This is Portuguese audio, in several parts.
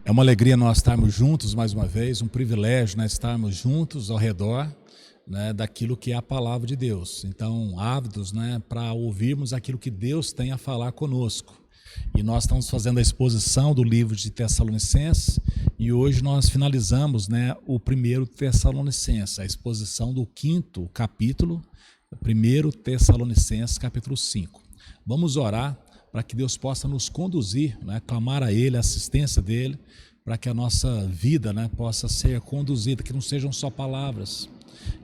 É uma alegria nós estarmos juntos mais uma vez, um privilégio nós estarmos juntos ao redor, né, daquilo que é a palavra de Deus. Então, ávidos, né, para ouvirmos aquilo que Deus tem a falar conosco. E nós estamos fazendo a exposição do livro de Tessalonicenses e hoje nós finalizamos, né, o primeiro Tessalonicenses, a exposição do 5º capítulo, 1 Tessalonicenses, capítulo 5. Vamos orar para que Deus possa nos conduzir, né, clamar a Ele, a assistência dEle, para que a nossa vida, né, possa ser conduzida, que não sejam só palavras,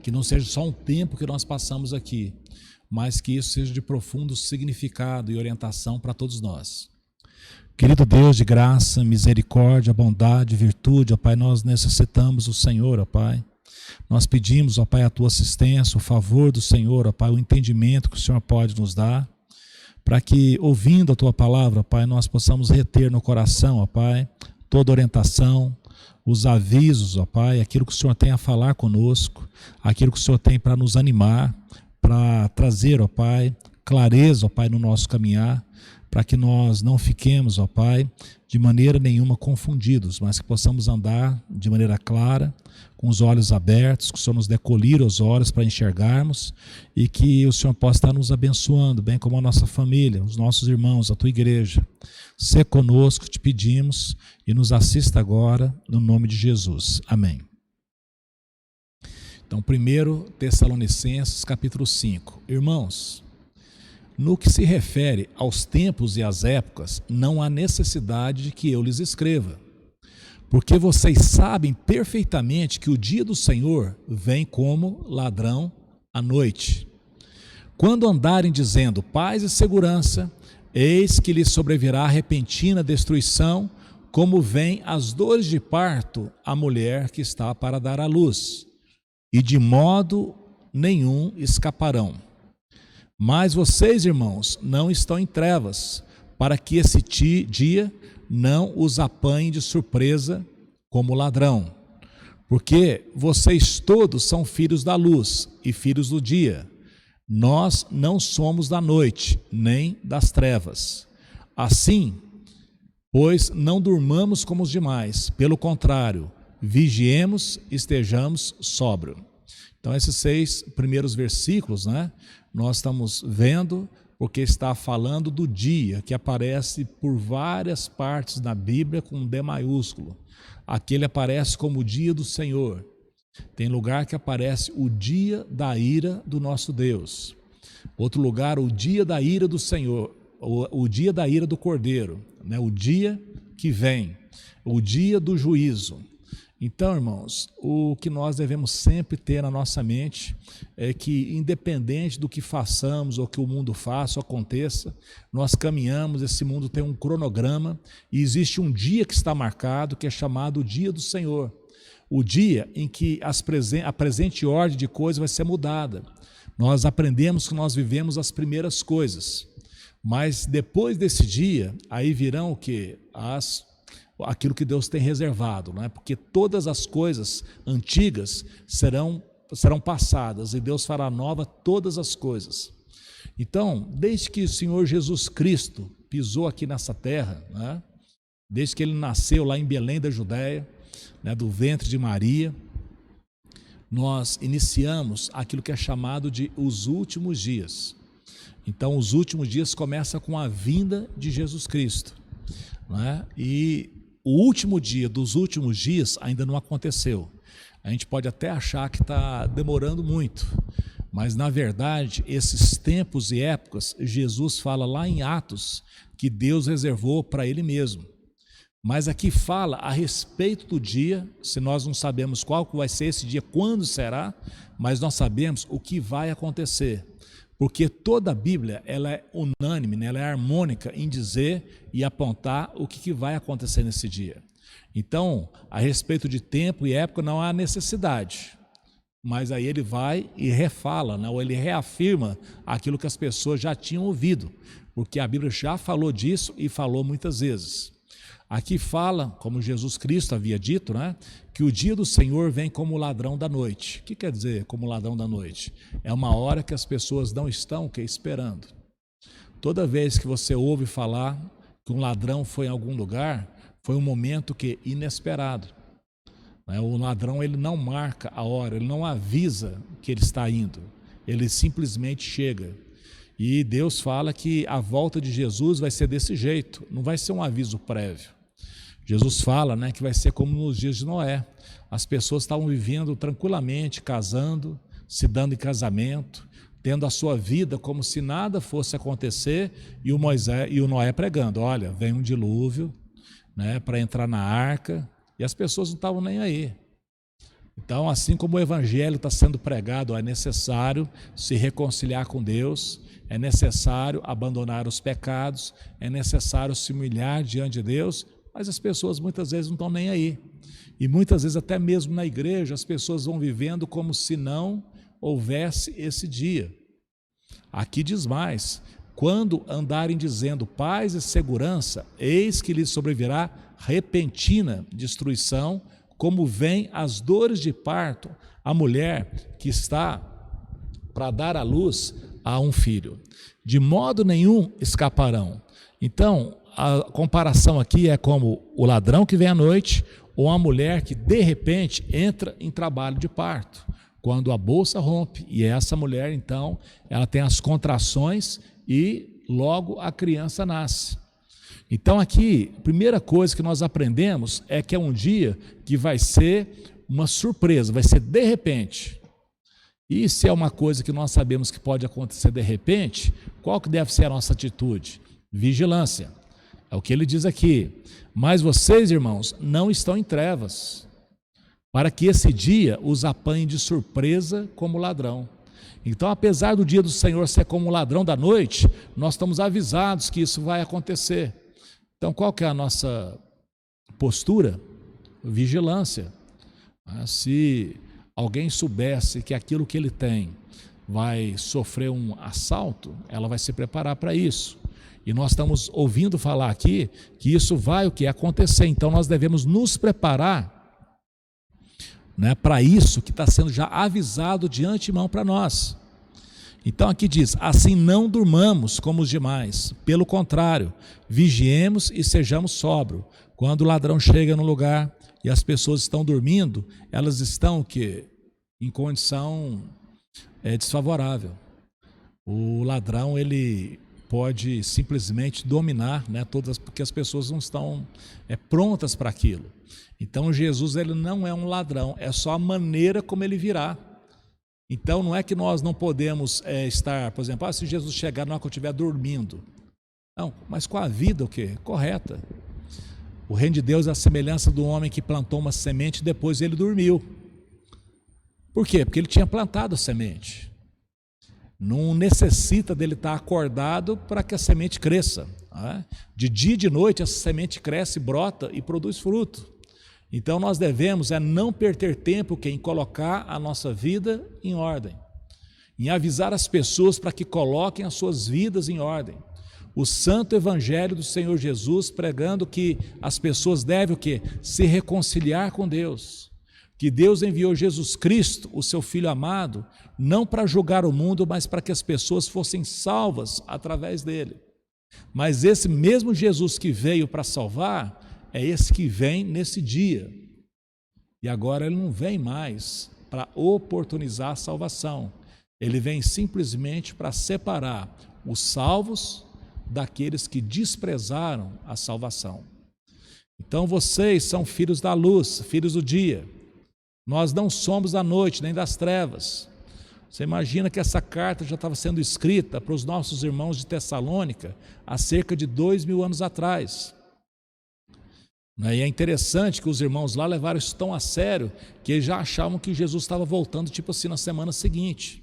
que não seja só um tempo que nós passamos aqui, mas que isso seja de profundo significado e orientação para todos nós. Querido Deus de graça, misericórdia, bondade, virtude, ó Pai, nós necessitamos do Senhor, ó Pai. Nós pedimos, ó Pai, a Tua assistência, o favor do Senhor, ó Pai, o entendimento que o Senhor pode nos dar, para que, ouvindo a Tua palavra, Pai, nós possamos reter no coração, ó Pai, toda orientação, os avisos, ó Pai, aquilo que o Senhor tem a falar conosco, aquilo que o Senhor tem para nos animar, para trazer, ó Pai, clareza, ó Pai, no nosso caminhar, para que nós não fiquemos, ó Pai, de maneira nenhuma confundidos, mas que possamos andar de maneira clara, com os olhos abertos, que o Senhor nos dê colírio aos olhos para enxergarmos e que o Senhor possa estar nos abençoando, bem como a nossa família, os nossos irmãos, a Tua igreja. Sê conosco, te pedimos, e nos assista agora, no nome de Jesus. Amém. Então, 1 Tessalonicenses, capítulo 5. Irmãos, no que se refere aos tempos e às épocas, não há necessidade de que eu lhes escreva, porque vocês sabem perfeitamente que o dia do Senhor vem como ladrão à noite. Quando andarem dizendo paz e segurança, eis que lhes sobrevirá repentina destruição, como vem as dores de parto à mulher que está para dar à luz, e de modo nenhum escaparão. Mas vocês, irmãos, não estão em trevas, para que esse dia não os apanhe de surpresa como ladrão. Porque vocês todos são filhos da luz e filhos do dia. Nós não somos da noite, nem das trevas. Assim, pois não durmamos como os demais, pelo contrário, vigiemos, estejamos sóbrios. Então, esses 6 primeiros versículos, né, nós estamos vendo, porque está falando do dia, que aparece por várias partes da Bíblia com D maiúsculo. Aqui ele aparece como o dia do Senhor. Tem lugar que aparece o dia da ira do nosso Deus. Outro lugar, o dia da ira do Senhor, o dia da ira do Cordeiro, né, o dia que vem, o dia do juízo. Então, irmãos, o que nós devemos sempre ter na nossa mente é que, independente do que façamos ou que o mundo faça ou aconteça, nós caminhamos, esse mundo tem um cronograma e existe um dia que está marcado, que é chamado o dia do Senhor. O dia em que a presente ordem de coisas vai ser mudada. Nós aprendemos que nós vivemos as primeiras coisas, mas depois desse dia, aí virão o quê? Aquilo que Deus tem reservado, não é? Porque todas as coisas antigas serão passadas e Deus fará nova todas as coisas. Então, desde que o Senhor Jesus Cristo pisou aqui nessa terra, né? Desde que ele nasceu lá em Belém da Judéia, né, do ventre de Maria, nós iniciamos aquilo que é chamado de os últimos dias. Então, os últimos dias começam com a vinda de Jesus Cristo, né? E o último dia dos últimos dias ainda não aconteceu. A gente pode até achar que está demorando muito, mas na verdade esses tempos e épocas, Jesus fala lá em Atos que Deus reservou para Ele mesmo. Mas aqui fala a respeito do dia, se nós não sabemos qual vai ser esse dia, quando será, mas nós sabemos o que vai acontecer. Porque toda a Bíblia ela é unânime, né? Ela é harmônica em dizer e apontar o que vai acontecer nesse dia. Então, a respeito de tempo e época não há necessidade, mas aí ele vai e refala, né? Ou ele reafirma aquilo que as pessoas já tinham ouvido, porque a Bíblia já falou disso e falou muitas vezes. Aqui fala, como Jesus Cristo havia dito, né, que o dia do Senhor vem como ladrão da noite. O que quer dizer como ladrão da noite? É uma hora que as pessoas não estão esperando. Toda vez que você ouve falar que um ladrão foi em algum lugar, Foi um momento que inesperado. O ladrão, ele não marca a hora, ele não avisa que ele está indo, ele simplesmente chega. E Deus fala que a volta de Jesus vai ser desse jeito, não vai ser um aviso prévio. Jesus fala, que vai ser como nos dias de Noé. As pessoas estavam vivendo tranquilamente, casando, se dando em casamento, tendo a sua vida como se nada fosse acontecer, e o Noé pregando, olha, vem um dilúvio, para entrar na arca, e as pessoas não estavam nem aí. Então, assim como o evangelho está sendo pregado, é necessário se reconciliar com Deus, é necessário abandonar os pecados, é necessário se humilhar diante de Deus, mas as pessoas muitas vezes não estão nem aí. E muitas vezes até mesmo na igreja as pessoas vão vivendo como se não houvesse esse dia. Aqui diz mais: quando andarem dizendo paz e segurança, eis que lhes sobrevirá repentina destruição, como vem as dores de parto a mulher que está para dar à luz a um filho. De modo nenhum escaparão. Então, a comparação aqui é como o ladrão que vem à noite ou a mulher que de repente entra em trabalho de parto, quando a bolsa rompe, e essa mulher então, ela tem as contrações e logo a criança nasce. Então aqui, a primeira coisa que nós aprendemos é que é um dia que vai ser uma surpresa, vai ser de repente. E se é uma coisa que nós sabemos que pode acontecer de repente, qual que deve ser a nossa atitude? Vigilância. É o que ele diz aqui. Mas vocês, irmãos, não estão em trevas, para que esse dia os apanhe de surpresa como ladrão. Então, apesar do dia do Senhor ser como o ladrão da noite, nós estamos avisados que isso vai acontecer. Então, qual que é a nossa postura? Vigilância. Se alguém soubesse que aquilo que ele tem vai sofrer um assalto, ela vai se preparar para isso. E nós estamos ouvindo falar aqui que isso vai acontecer. Então, nós devemos nos preparar, para isso que está sendo já avisado de antemão para nós. Então aqui diz, assim não durmamos como os demais, pelo contrário, vigiemos e sejamos sóbrios. Quando o ladrão chega no lugar e as pessoas estão dormindo, elas estão em condição desfavorável. O ladrão, ele pode simplesmente dominar, todas, porque as pessoas não estão prontas para aquilo. Então Jesus, ele não é um ladrão, é só a maneira como ele virá. Então não é que nós não podemos estar, por exemplo, se Jesus chegar na hora que eu estiver dormindo. Não, mas com a vida correta. O reino de Deus é a semelhança do homem que plantou uma semente e depois ele dormiu. Por quê? Porque ele tinha plantado a semente. Não necessita dele estar acordado para que a semente cresça. De dia e de noite essa semente cresce, brota e produz fruto. Então nós devemos não perder tempo em colocar a nossa vida em ordem, em avisar as pessoas para que coloquem as suas vidas em ordem. O santo evangelho do Senhor Jesus pregando que as pessoas devem se reconciliar com Deus, que Deus enviou Jesus Cristo, o seu Filho amado, não para julgar o mundo, mas para que as pessoas fossem salvas através dele. Mas esse mesmo Jesus que veio para salvar, é esse que vem nesse dia. E agora ele não vem mais para oportunizar a salvação. Ele vem simplesmente para separar os salvos daqueles que desprezaram a salvação. Então vocês são filhos da luz, filhos do dia. Nós não somos da noite nem das trevas. Você imagina que essa carta já estava sendo escrita para os nossos irmãos de Tessalônica há cerca de 2000 anos atrás. E é interessante que os irmãos lá levaram isso tão a sério que eles já achavam que Jesus estava voltando na semana seguinte.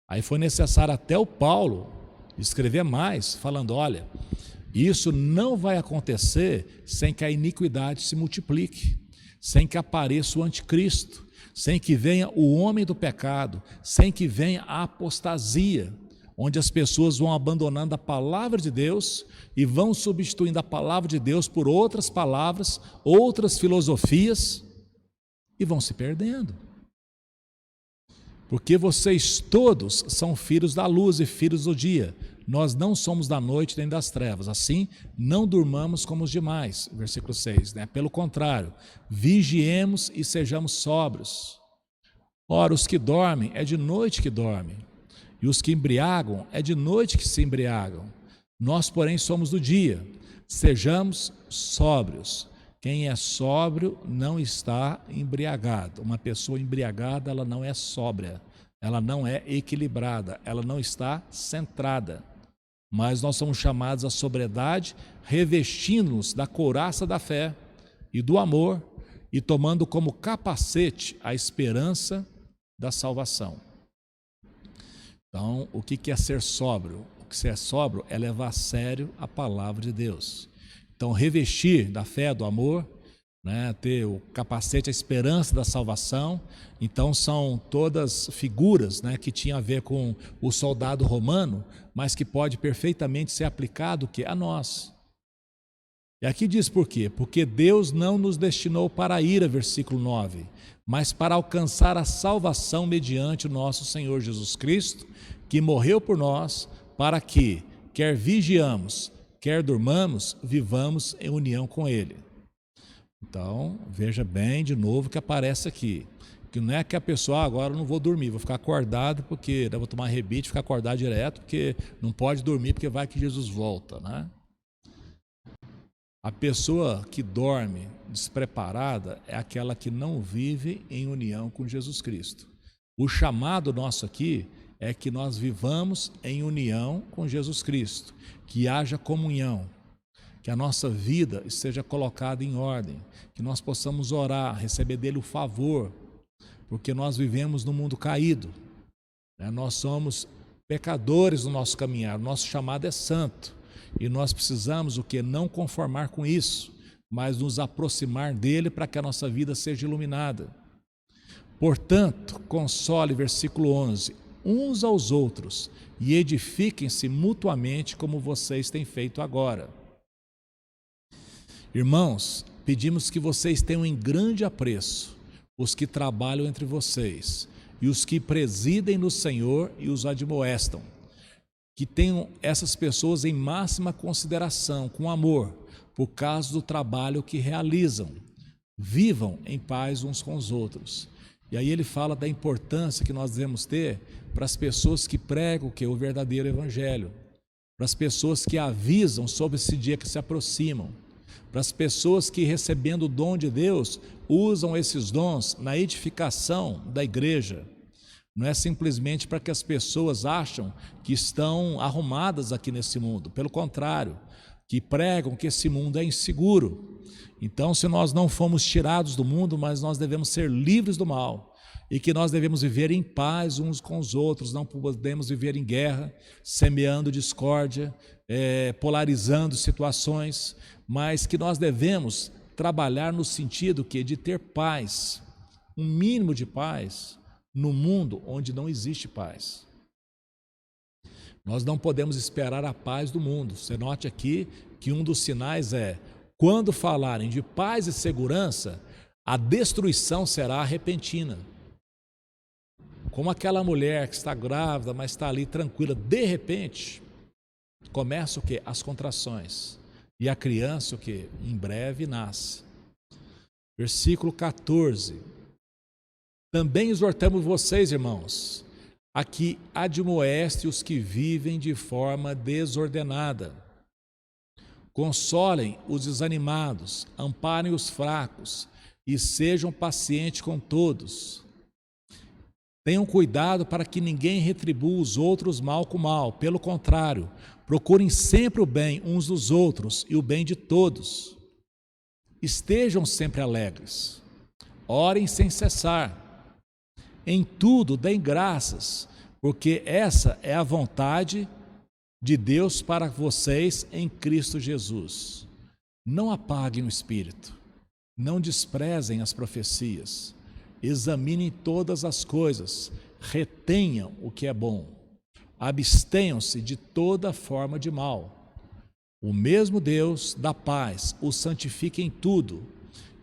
Aí foi necessário até o Paulo escrever mais, falando, olha, isso não vai acontecer sem que a iniquidade se multiplique, sem que apareça o anticristo, sem que venha o homem do pecado, sem que venha a apostasia, onde as pessoas vão abandonando a palavra de Deus e vão substituindo a palavra de Deus por outras palavras, outras filosofias, e vão se perdendo. Porque vocês todos são filhos da luz e filhos do dia. Nós não somos da noite nem das trevas. Assim, não durmamos como os demais. Versículo 6, né? Pelo contrário, vigiemos e sejamos sóbrios. Ora, os que dormem, é de noite que dormem. E os que embriagam, é de noite que se embriagam. Nós, porém, somos do dia. Sejamos sóbrios. Quem é sóbrio não está embriagado. Uma pessoa embriagada, ela não é sóbria, ela não é equilibrada, ela não está centrada. Mas nós somos chamados à sobriedade, revestindo-nos da couraça da fé e do amor e tomando como capacete a esperança da salvação. Então, o que é ser sóbrio? O que ser sóbrio é levar a sério a palavra de Deus. Então, revestir da fé, do amor, né, ter o capacete, a esperança da salvação. Então, são todas figuras, né, que tinham a ver com o soldado romano, mas que pode perfeitamente ser aplicado a nós. E aqui diz por quê? Porque Deus não nos destinou para a ira, versículo 9, mas para alcançar a salvação mediante o nosso Senhor Jesus Cristo, que morreu por nós, para que, quer vigiamos, quer durmamos, vivamos em união com Ele. Então, veja bem de novo que aparece aqui, que não é que a pessoa, agora eu não vou dormir, vou ficar acordado porque, eu vou tomar rebite, ficar acordado direto, porque não pode dormir, porque vai que Jesus volta, né? A pessoa que dorme despreparada é aquela que não vive em união com Jesus Cristo. O chamado nosso aqui é que nós vivamos em união com Jesus Cristo, que haja comunhão, que a nossa vida esteja colocada em ordem, que nós possamos orar, receber dele o favor, porque nós vivemos num mundo caído, né? Nós somos pecadores no nosso caminhar, o nosso chamado é santo, e nós precisamos não conformar com isso, mas nos aproximar dele para que a nossa vida seja iluminada. Portanto, console, versículo 11, uns aos outros e edifiquem-se mutuamente como vocês têm feito agora. Irmãos, pedimos que vocês tenham em grande apreço os que trabalham entre vocês e os que presidem no Senhor e os admoestam, que tenham essas pessoas em máxima consideração, com amor, por causa do trabalho que realizam. Vivam em paz uns com os outros. E aí ele fala da importância que nós devemos ter para as pessoas que pregam o verdadeiro evangelho, para as pessoas que avisam sobre esse dia que se aproximam, para as pessoas que, recebendo o dom de Deus, usam esses dons na edificação da igreja. Não é simplesmente para que as pessoas acham que estão arrumadas aqui nesse mundo, pelo contrário, que pregam que esse mundo é inseguro. Então, se nós não fomos tirados do mundo, mas nós devemos ser livres do mal, e que nós devemos viver em paz uns com os outros, não podemos viver em guerra, semeando discórdia, polarizando situações, mas que nós devemos trabalhar no sentido de ter paz, um mínimo de paz, no mundo onde não existe paz. Nós não podemos esperar a paz do mundo. Você note aqui que um dos sinais é, quando falarem de paz e segurança, a destruição será repentina. Como aquela mulher que está grávida, mas está ali tranquila, de repente, começa as contrações. E a criança em breve nasce. Versículo 14. Também exortamos vocês, irmãos, a que admoeste os que vivem de forma desordenada. Consolem os desanimados, amparem os fracos e sejam pacientes com todos. Tenham cuidado para que ninguém retribua os outros mal com mal. Pelo contrário, procurem sempre o bem uns dos outros e o bem de todos. Estejam sempre alegres. Orem sem cessar. Em tudo deem graças, porque essa é a vontade de Deus para vocês em Cristo Jesus. Não apaguem o espírito, não desprezem as profecias, examinem todas as coisas, retenham o que é bom, abstenham-se de toda forma de mal. O mesmo Deus da paz os santifique em tudo,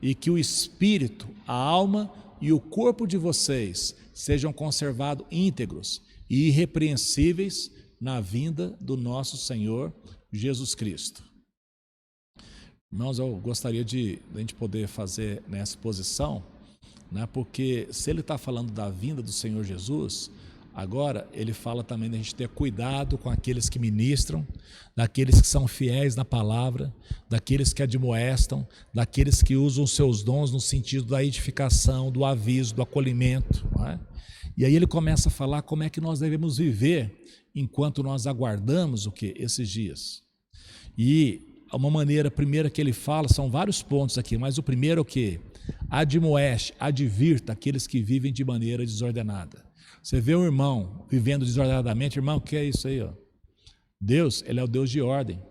e que o espírito, a alma e o corpo de vocês sejam conservados íntegros e irrepreensíveis na vinda do nosso Senhor Jesus Cristo. Irmãos, eu gostaria de a gente poder fazer nessa exposição, né, porque se ele está falando da vinda do Senhor Jesus, agora ele fala também da gente ter cuidado com aqueles que ministram, daqueles que são fiéis na palavra, daqueles que admoestam, daqueles que usam seus dons no sentido da edificação, do aviso, do acolhimento, não é? E aí ele começa a falar como é que nós devemos viver enquanto nós aguardamos o quê? Esses dias. E uma maneira primeira que ele fala, são vários pontos aqui, mas o primeiro é o quê? Admoeste, advirta aqueles que vivem de maneira desordenada. Você vê um irmão vivendo desordenadamente, irmão, o que é isso aí? Ó? Deus, ele é o Deus de ordem.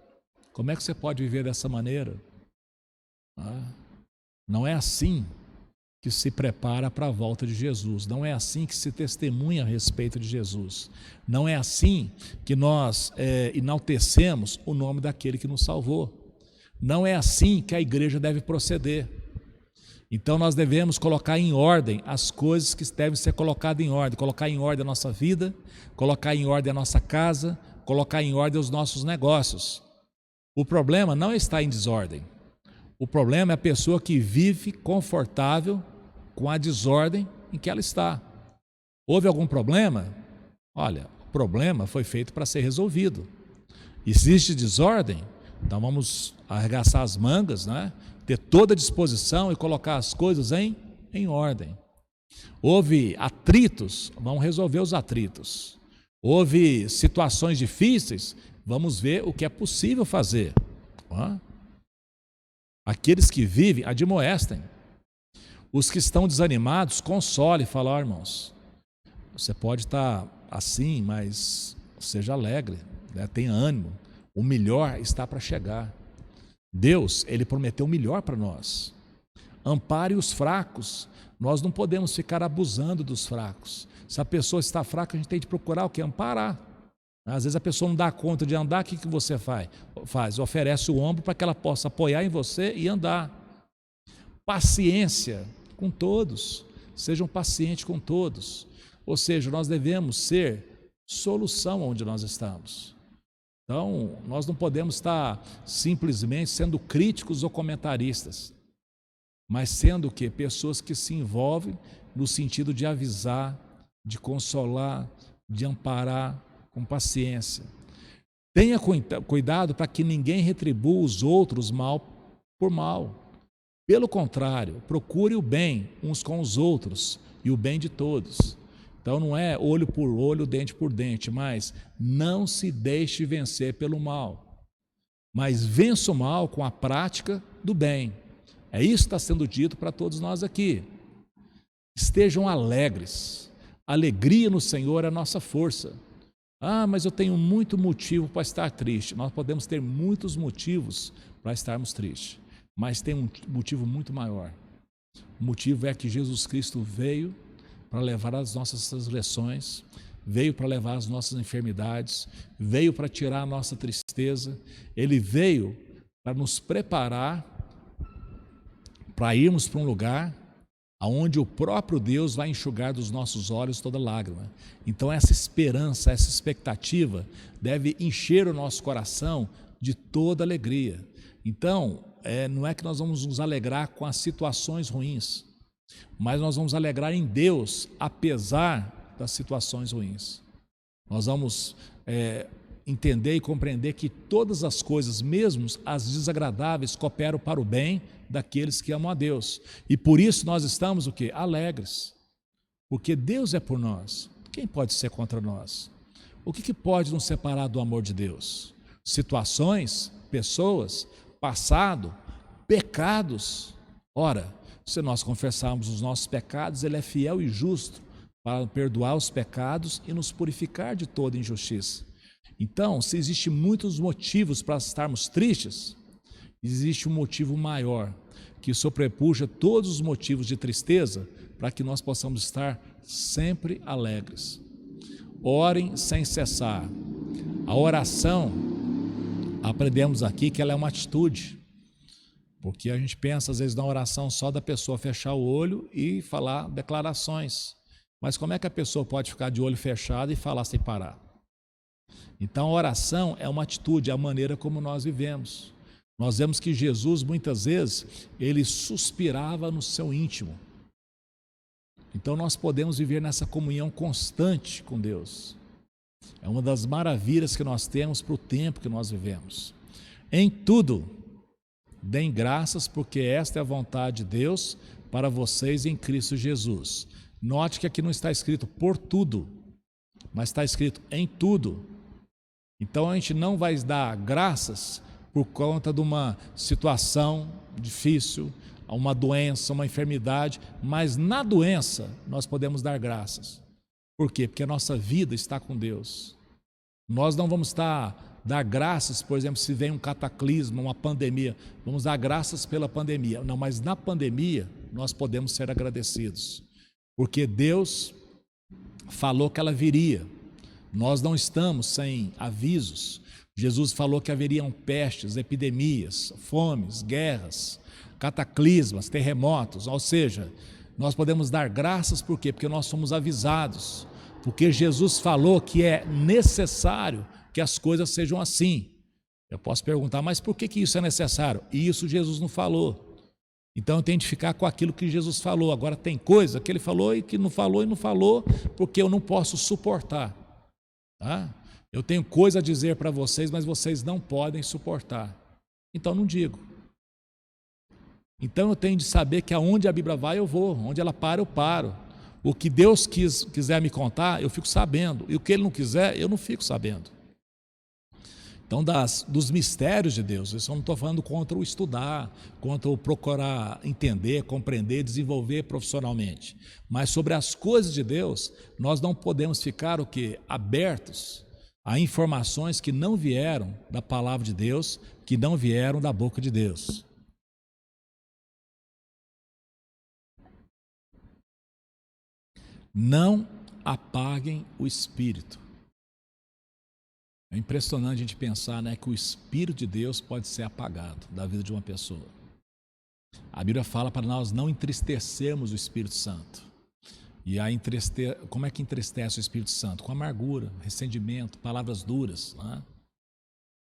Como é que você pode viver dessa maneira? Não é assim que se prepara para a volta de Jesus. Não é assim que se testemunha a respeito de Jesus. Não é assim que nós enaltecemos o nome daquele que nos salvou. Não é assim que a igreja deve proceder. Então nós devemos colocar em ordem as coisas que devem ser colocadas em ordem. Colocar em ordem a nossa vida, colocar em ordem a nossa casa, colocar em ordem os nossos negócios. O problema não está em desordem. O problema é a pessoa que vive confortável com a desordem em que ela está. Houve algum problema? Olha, o problema foi feito para ser resolvido. Existe desordem? Então vamos arregaçar as mangas, né? Ter toda a disposição e colocar as coisas em ordem. Houve atritos? Vamos resolver os atritos. Houve situações difíceis? Vamos ver o que é possível fazer. Aqueles que vivem, admoestem. Os que estão desanimados, console, fala, ó, irmãos, você pode estar assim, mas seja alegre, né? Tenha ânimo, o melhor está para chegar. Deus, ele prometeu o melhor para nós. Ampare os fracos, nós não podemos ficar abusando dos fracos. Se a pessoa está fraca, a gente tem de procurar o que? Amparar. Às vezes a pessoa não dá conta de andar, o que você faz? Oferece o ombro para que ela possa apoiar em você e andar. Paciência com todos, sejam pacientes com todos. Ou seja, nós devemos ser solução onde nós estamos. Então, nós não podemos estar simplesmente sendo críticos ou comentaristas, mas sendo o quê? Pessoas que se envolvem no sentido de avisar, de consolar, de amparar com paciência. Tenha cuidado para que ninguém retribua os outros mal por mal. Pelo contrário, procure o bem uns com os outros e o bem de todos. Então não é olho por olho, dente por dente, mas não se deixe vencer pelo mal. Mas vença o mal com a prática do bem. É isso que está sendo dito para todos nós aqui. Estejam alegres. Alegria no Senhor é a nossa força. Ah, mas eu tenho muito motivo para estar triste. Nós podemos ter muitos motivos para estarmos tristes. Mas tem um motivo muito maior. O motivo é que Jesus Cristo veio para levar as nossas transgressões, veio para levar as nossas enfermidades, veio para tirar a nossa tristeza. Ele veio para nos preparar para irmos para um lugar onde o próprio Deus vai enxugar dos nossos olhos toda lágrima. Então essa esperança, essa expectativa deve encher o nosso coração de toda alegria. Então, não é que nós vamos nos alegrar com as situações ruins, mas nós vamos alegrar em Deus, apesar das situações ruins. Nós vamos entender e compreender que todas as coisas, mesmo as desagradáveis, cooperam para o bem daqueles que amam a Deus. E por isso nós estamos o quê? Alegres. Porque Deus é por nós. Quem pode ser contra nós? O que pode nos separar do amor de Deus? Situações, pessoas, passado, pecados. Ora, se nós confessarmos os nossos pecados, Ele é fiel e justo para perdoar os pecados e nos purificar de toda injustiça. Então, se existem muitos motivos para estarmos tristes, existe um motivo maior, que sobrepuja todos os motivos de tristeza, para que nós possamos estar sempre alegres. Orem sem cessar. A oração, aprendemos aqui que ela é uma atitude. Porque a gente pensa, às vezes, na oração só da pessoa fechar o olho e falar declarações. Mas como é que a pessoa pode ficar de olho fechado e falar sem parar? Então, a oração é uma atitude, é a maneira como nós vivemos. Nós vemos que Jesus, muitas vezes, ele suspirava no seu íntimo. Então, nós podemos viver nessa comunhão constante com Deus. É uma das maravilhas que nós temos para o tempo que nós vivemos. Em tudo, deem graças, porque esta é a vontade de Deus para vocês em Cristo Jesus. Note que aqui não está escrito por tudo, mas está escrito em tudo. Então a gente não vai dar graças por conta de uma situação difícil, uma doença, uma enfermidade, mas na doença nós podemos dar graças. Por quê? Porque a nossa vida está com Deus. Nós não vamos dar graças, por exemplo, se vem um cataclismo, uma pandemia, vamos dar graças pela pandemia. Não, mas na pandemia nós podemos ser agradecidos, porque Deus falou que ela viria. Nós não estamos sem avisos. Jesus falou que haveriam pestes, epidemias, fomes, guerras, cataclismas, terremotos. Ou seja, nós podemos dar graças por quê? Porque nós somos avisados. Porque Jesus falou que é necessário que as coisas sejam assim. Eu posso perguntar, mas por que isso é necessário? E isso Jesus não falou. Então eu tenho que ficar com aquilo que Jesus falou. Agora tem coisa que ele falou e que não falou, porque eu não posso suportar. Tá? Eu tenho coisa a dizer para vocês, mas vocês não podem suportar. Então não digo. Então eu tenho de saber que aonde a Bíblia vai eu vou, onde ela para eu paro. O que Deus quiser me contar, eu fico sabendo. E o que Ele não quiser, eu não fico sabendo. Então, dos mistérios de Deus, isso eu não estou falando contra o estudar, contra o procurar entender, compreender, desenvolver profissionalmente. Mas sobre as coisas de Deus, nós não podemos ficar o quê? Abertos a informações que não vieram da palavra de Deus, que não vieram da boca de Deus. Não apaguem o Espírito. É impressionante a gente pensar, né, que o Espírito de Deus pode ser apagado da vida de uma pessoa. A Bíblia fala para nós não entristecermos o Espírito Santo. E como é que entristece o Espírito Santo? Com amargura, ressentimento, palavras duras. Né?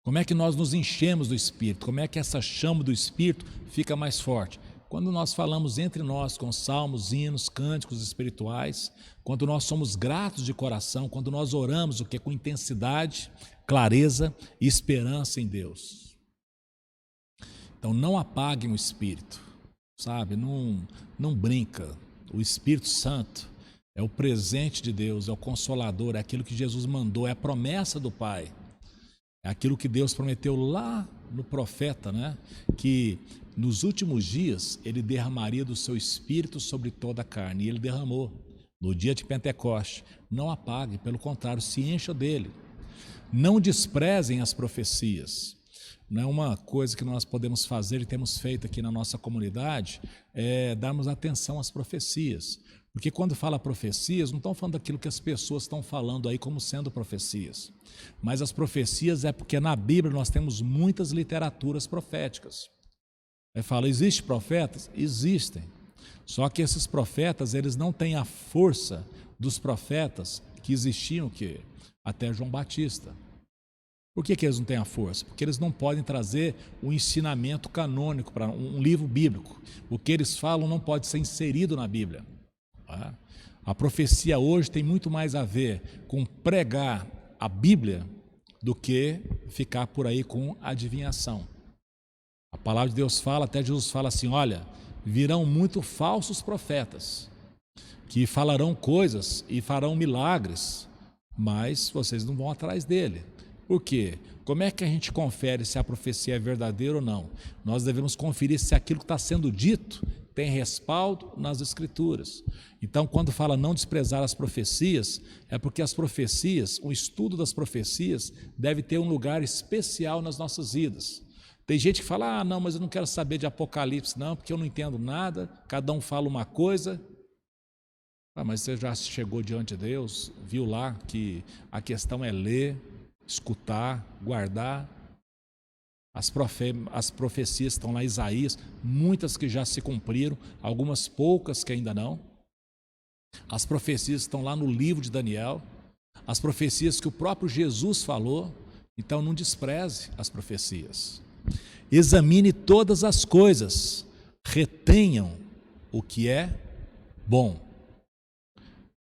Como é que nós nos enchemos do Espírito? Como é que essa chama do Espírito fica mais forte? Quando nós falamos entre nós com salmos, hinos, cânticos espirituais, quando nós somos gratos de coração, quando nós oramos com intensidade, clareza e esperança em Deus. Então não apaguem o Espírito, sabe? Não brinca. O Espírito Santo é o presente de Deus, é o Consolador, é aquilo que Jesus mandou, é a promessa do Pai. É aquilo que Deus prometeu lá no profeta, né? Que nos últimos dias ele derramaria do seu Espírito sobre toda a carne. E ele derramou no dia de Pentecoste. Não apague, pelo contrário, se encha dele. Não desprezem as profecias. Não é uma coisa que nós podemos fazer e temos feito aqui na nossa comunidade, é darmos atenção às profecias. Porque quando fala profecias, não estão falando daquilo que as pessoas estão falando aí como sendo profecias. Mas as profecias é porque na Bíblia nós temos muitas literaturas proféticas. Aí fala, existem profetas? Existem. Só que esses profetas, eles não têm a força dos profetas que existiam até João Batista. Por que eles não têm a força? Porque eles não podem trazer um ensinamento canônico para um livro bíblico. O que eles falam não pode ser inserido na Bíblia. A profecia hoje tem muito mais a ver com pregar a Bíblia do que ficar por aí com adivinhação. A palavra de Deus fala, até Jesus fala assim, olha, virão muito falsos profetas que falarão coisas e farão milagres, mas vocês não vão atrás dele. Por quê? Como é que a gente confere se a profecia é verdadeira ou não? Nós devemos conferir se aquilo que está sendo dito tem respaldo nas Escrituras. Então, quando fala não desprezar as profecias, é porque as profecias, o estudo das profecias deve ter um lugar especial nas nossas vidas. Tem gente que fala, não, mas eu não quero saber de Apocalipse, não, porque eu não entendo nada, cada um fala uma coisa. Mas você já chegou diante de Deus, viu lá que a questão é ler, escutar, guardar. As profecias estão lá em Isaías, muitas que já se cumpriram, algumas poucas que ainda não. As profecias estão lá no livro de Daniel, as profecias que o próprio Jesus falou. Então não despreze as profecias. Examine todas as coisas, retenham o que é bom.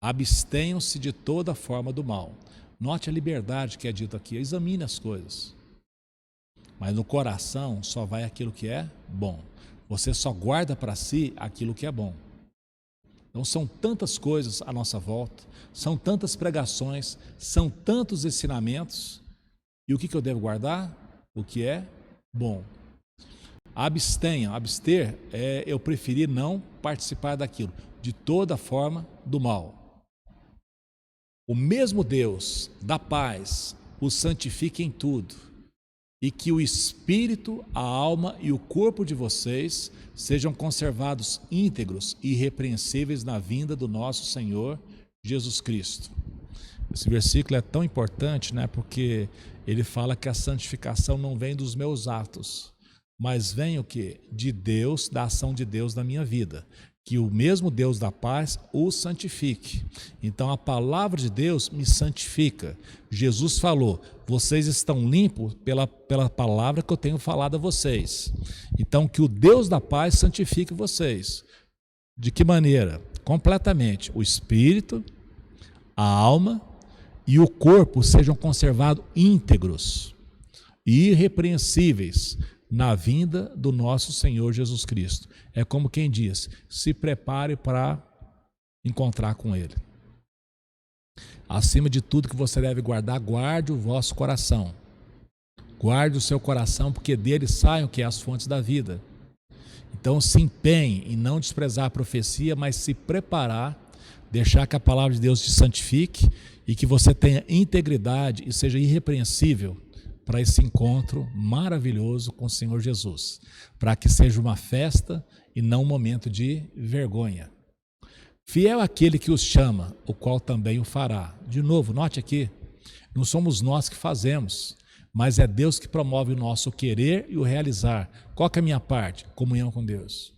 Abstenham-se de toda forma do mal. Note a liberdade que é dita aqui, examine as coisas. Mas no coração só vai aquilo que é bom. Você só guarda para si aquilo que é bom. Então são tantas coisas à nossa volta, são tantas pregações, são tantos ensinamentos. E o que eu devo guardar? O que é bom. Abster é eu preferir não participar daquilo, de toda forma do mal. O mesmo Deus da paz os santifique em tudo, e que o espírito, a alma e o corpo de vocês sejam conservados íntegros e irrepreensíveis na vinda do nosso Senhor Jesus Cristo. Esse versículo é tão importante, né? Porque ele fala que a santificação não vem dos meus atos, mas vem o quê? De Deus, da ação de Deus na minha vida. Que o mesmo Deus da paz o santifique. Então a palavra de Deus me santifica. Jesus falou, vocês estão limpos pela palavra que eu tenho falado a vocês. Então que o Deus da paz santifique vocês. De que maneira? Completamente. O espírito, a alma e o corpo sejam conservados íntegros e irrepreensíveis na vinda do nosso Senhor Jesus Cristo. É como quem diz, se prepare para encontrar com Ele. Acima de tudo que você deve guardar, guarde o vosso coração. Guarde o seu coração, porque dele saem o que é as fontes da vida. Então se empenhe em não desprezar a profecia, mas se preparar, deixar que a palavra de Deus te santifique e que você tenha integridade e seja irrepreensível para esse encontro maravilhoso com o Senhor Jesus, para que seja uma festa e não um momento de vergonha. Fiel aquele que os chama, o qual também o fará. De novo, note aqui, não somos nós que fazemos, mas é Deus que promove o nosso querer e o realizar. Qual que é a minha parte? Comunhão com Deus.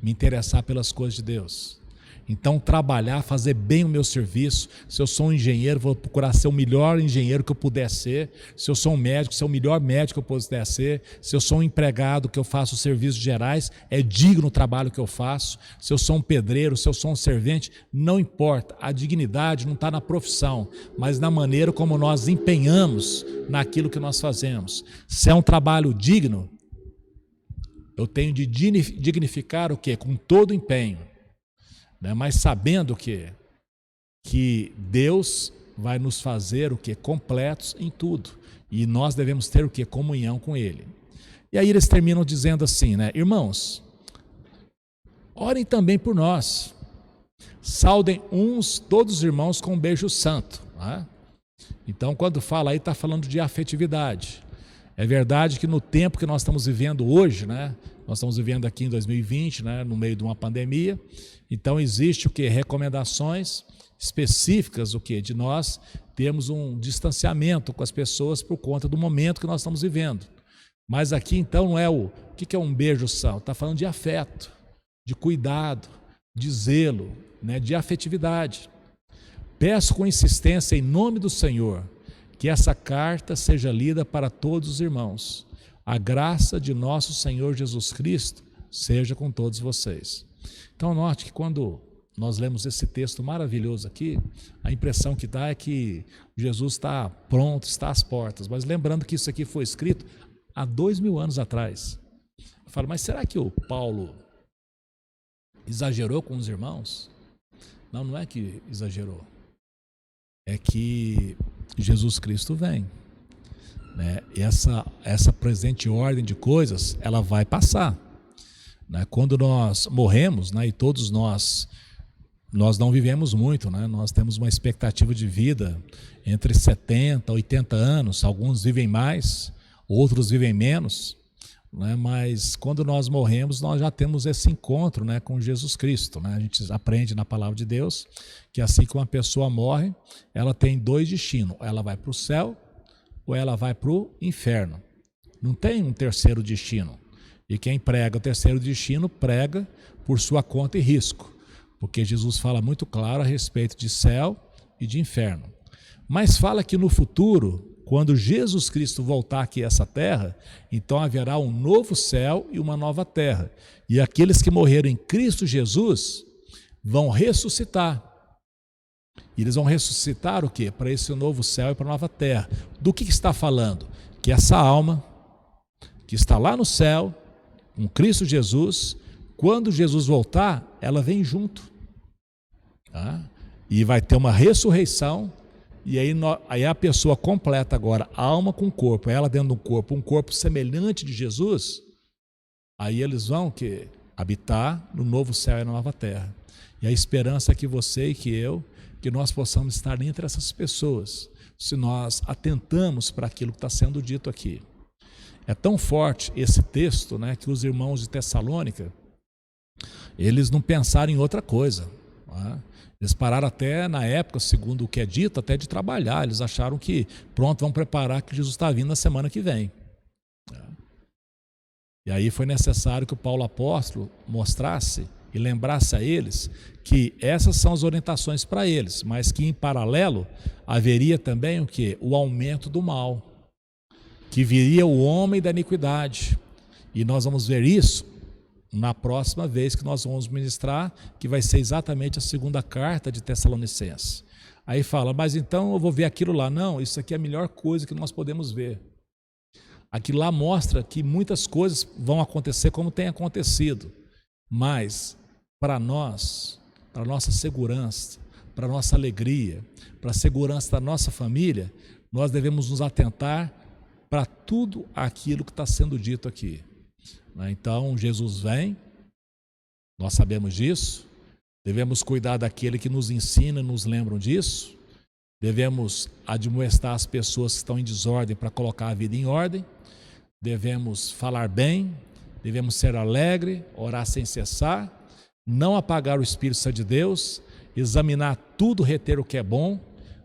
Me interessar pelas coisas de Deus. Então trabalhar, fazer bem o meu serviço. Se eu sou um engenheiro, vou procurar ser o melhor engenheiro que eu puder ser. Se eu sou um médico, ser o melhor médico que eu puder ser. Se eu sou um empregado que eu faço serviços gerais, é digno o trabalho que eu faço. Se eu sou um pedreiro, se eu sou um servente, não importa. A dignidade não está na profissão, mas na maneira como nós empenhamos naquilo que nós fazemos. Se é um trabalho digno, eu tenho de dignificar o quê? Com todo empenho. Mas sabendo que Deus vai nos fazer o quê? Completos em tudo. E nós devemos ter o quê? Comunhão com Ele. E aí eles terminam dizendo assim, né? Irmãos, orem também por nós. Saudem todos os irmãos com um beijo santo. Né? Então, quando fala aí, está falando de afetividade. É verdade que no tempo que nós estamos vivendo hoje, né? Nós estamos vivendo aqui em 2020, né? No meio de uma pandemia. Então existe o que? Recomendações específicas o que? De nós termos um distanciamento com as pessoas por conta do momento que nós estamos vivendo. Mas aqui então não é o que é um beijo santo? Está falando de afeto, de cuidado, de zelo, né? De afetividade. Peço com insistência em nome do Senhor que essa carta seja lida para todos os irmãos. A graça de nosso Senhor Jesus Cristo seja com todos vocês. Então note que quando nós lemos esse texto maravilhoso aqui, a impressão que dá é que Jesus está pronto, está às portas. Mas lembrando que isso aqui foi escrito há 2000 anos atrás. Eu falo, mas será que o Paulo exagerou com os irmãos? Não, não é que exagerou. É que Jesus Cristo vem. Né? Essa presente ordem de coisas, ela vai passar. Né? Quando nós morremos, né? E todos nós não vivemos muito, né? Nós temos uma expectativa de vida entre 70 e 80 anos, alguns vivem mais, outros vivem menos, né? Mas quando nós morremos, nós já temos esse encontro, né? Com Jesus Cristo. Né? A gente aprende na palavra de Deus que assim que uma pessoa morre, ela tem dois destinos, ela vai para o céu ou ela vai para o inferno. Não tem um terceiro destino. E quem prega o terceiro destino, prega por sua conta e risco. Porque Jesus fala muito claro a respeito de céu e de inferno. Mas fala que no futuro, quando Jesus Cristo voltar aqui a essa terra, então haverá um novo céu e uma nova terra. E aqueles que morreram em Cristo Jesus vão ressuscitar. E eles vão ressuscitar o quê? Para esse novo céu e para a nova terra. Do que está falando? Que essa alma que está lá no céu, com Cristo Jesus, quando Jesus voltar, ela vem junto. Tá? E vai ter uma ressurreição, e aí a pessoa completa agora, a alma com o corpo, ela dentro do corpo, um corpo semelhante de Jesus, aí eles vão habitar no novo céu e na nova terra. E a esperança é que você e que nós possamos estar entre essas pessoas, se nós atentamos para aquilo que está sendo dito aqui. É tão forte esse texto, né, que os irmãos de Tessalônica, eles não pensaram em outra coisa. Né? Eles pararam até, na época, segundo o que é dito, até de trabalhar. Eles acharam que, pronto, vamos preparar que Jesus está vindo na semana que vem. E aí foi necessário que o Paulo apóstolo mostrasse e lembrasse a eles que essas são as orientações para eles, mas que em paralelo haveria também o quê? O aumento do mal, que viria o homem da iniquidade. E nós vamos ver isso na próxima vez que nós vamos ministrar, que vai ser exatamente a segunda carta de Tessalonicenses. Aí fala, mas então eu vou ver aquilo lá. Não, isso aqui é a melhor coisa que nós podemos ver. Aquilo lá mostra que muitas coisas vão acontecer como tem acontecido, mas para nós, para a nossa segurança, para a nossa alegria, para a segurança da nossa família, nós devemos nos atentar para tudo aquilo que está sendo dito aqui. Então, Jesus vem, nós sabemos disso, devemos cuidar daquele que nos ensina e nos lembram disso, devemos admoestar as pessoas que estão em desordem para colocar a vida em ordem, devemos falar bem, devemos ser alegre, orar sem cessar, não apagar o Espírito Santo de Deus, examinar tudo, reter o que é bom,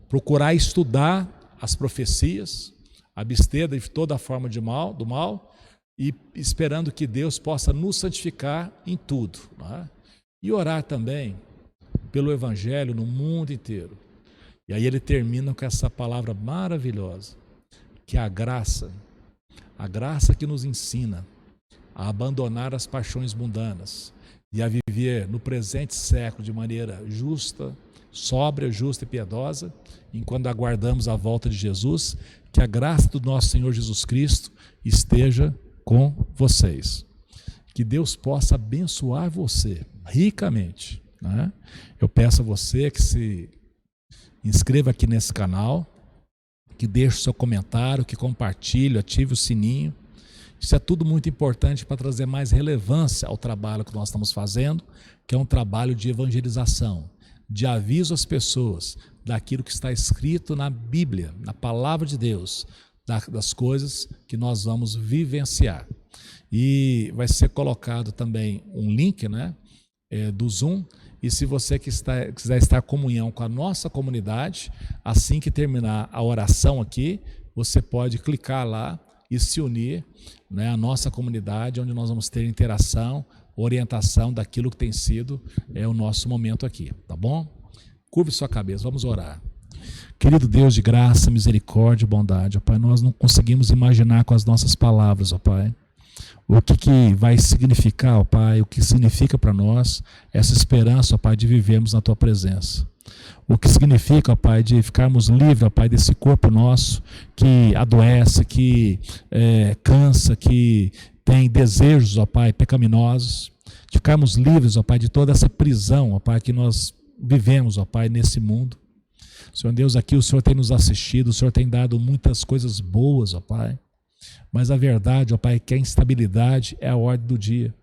procurar estudar as profecias, abster de toda forma do mal, e esperando que Deus possa nos santificar em tudo. Né? E orar também pelo Evangelho no mundo inteiro. E aí ele termina com essa palavra maravilhosa, que é a graça que nos ensina a abandonar as paixões mundanas e a viver no presente século de maneira justa, sóbria, justa e piedosa, enquanto aguardamos a volta de Jesus. Que a graça do nosso Senhor Jesus Cristo esteja com vocês. Que Deus possa abençoar você ricamente. Né? Eu peço a você que se inscreva aqui nesse canal, que deixe o seu comentário, que compartilhe, ative o sininho. Isso é tudo muito importante para trazer mais relevância ao trabalho que nós estamos fazendo, que é um trabalho de evangelização, de aviso às pessoas daquilo que está escrito na Bíblia, na Palavra de Deus, das coisas que nós vamos vivenciar. E vai ser colocado também um link, né, do Zoom, e se você quiser estar em comunhão com a nossa comunidade, assim que terminar a oração aqui, você pode clicar lá e se unir, né, à nossa comunidade, onde nós vamos ter interação, orientação daquilo que tem sido o nosso momento aqui, tá bom? Curve sua cabeça, vamos orar. Querido Deus de graça, misericórdia e bondade, ó Pai, nós não conseguimos imaginar com as nossas palavras, ó Pai, o que vai significar, ó Pai, o que significa para nós essa esperança, ó Pai, de vivermos na Tua presença. O que significa, ó Pai, de ficarmos livres, ó Pai, desse corpo nosso que adoece, que cansa, que tem desejos, ó Pai, pecaminosos, de ficarmos livres, ó Pai, de toda essa prisão, ó Pai, que nós vivemos, ó Pai, nesse mundo. Senhor Deus, aqui o Senhor tem nos assistido, o Senhor tem dado muitas coisas boas, ó Pai, mas a verdade, ó Pai, é que a instabilidade é a ordem do dia.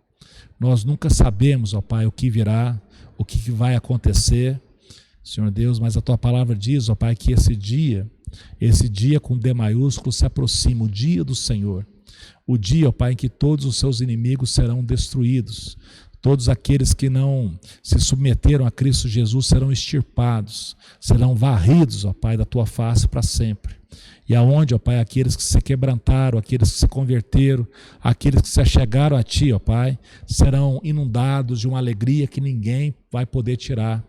Nós nunca sabemos, ó Pai, o que virá, o que vai acontecer, Senhor Deus, mas a Tua palavra diz, ó Pai, que esse dia com D maiúsculo se aproxima, o dia do Senhor, o dia, ó Pai, em que todos os seus inimigos serão destruídos, todos aqueles que não se submeteram a Cristo Jesus serão extirpados, serão varridos, ó Pai, da Tua face para sempre. E aonde, ó Pai, aqueles que se quebrantaram, aqueles que se converteram, aqueles que se achegaram a Ti, ó Pai, serão inundados de uma alegria que ninguém vai poder tirar.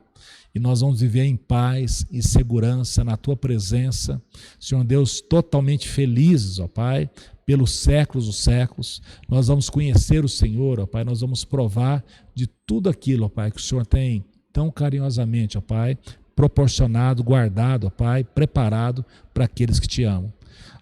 E nós vamos viver em paz e segurança na Tua presença, Senhor Deus, totalmente felizes, ó Pai, pelos séculos dos séculos. Nós vamos conhecer o Senhor, ó Pai, nós vamos provar de tudo aquilo, ó Pai, que o Senhor tem tão carinhosamente, ó Pai, proporcionado, guardado, ó Pai, preparado para aqueles que Te amam.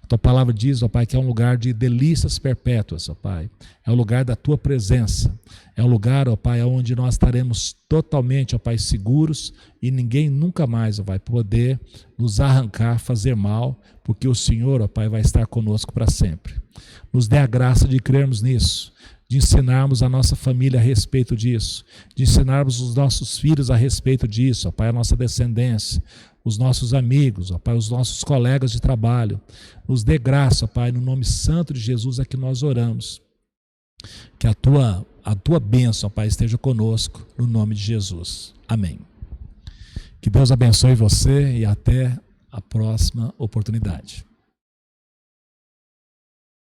A Tua palavra diz, ó Pai, que é um lugar de delícias perpétuas, ó Pai. É o lugar da Tua presença. É um lugar, ó Pai, onde nós estaremos totalmente, ó Pai, seguros e ninguém nunca mais, ó Pai, poder nos arrancar, fazer mal, porque o Senhor, ó Pai, vai estar conosco para sempre. Nos dê a graça de crermos nisso, de ensinarmos a nossa família a respeito disso, de ensinarmos os nossos filhos a respeito disso, ó Pai, a nossa descendência, os nossos amigos, ó Pai, os nossos colegas de trabalho. Nos dê graça, ó Pai, no nome santo de Jesus é que nós oramos. Que a tua bênção, ó Pai, esteja conosco, no nome de Jesus. Amém. Que Deus abençoe você e até a próxima oportunidade.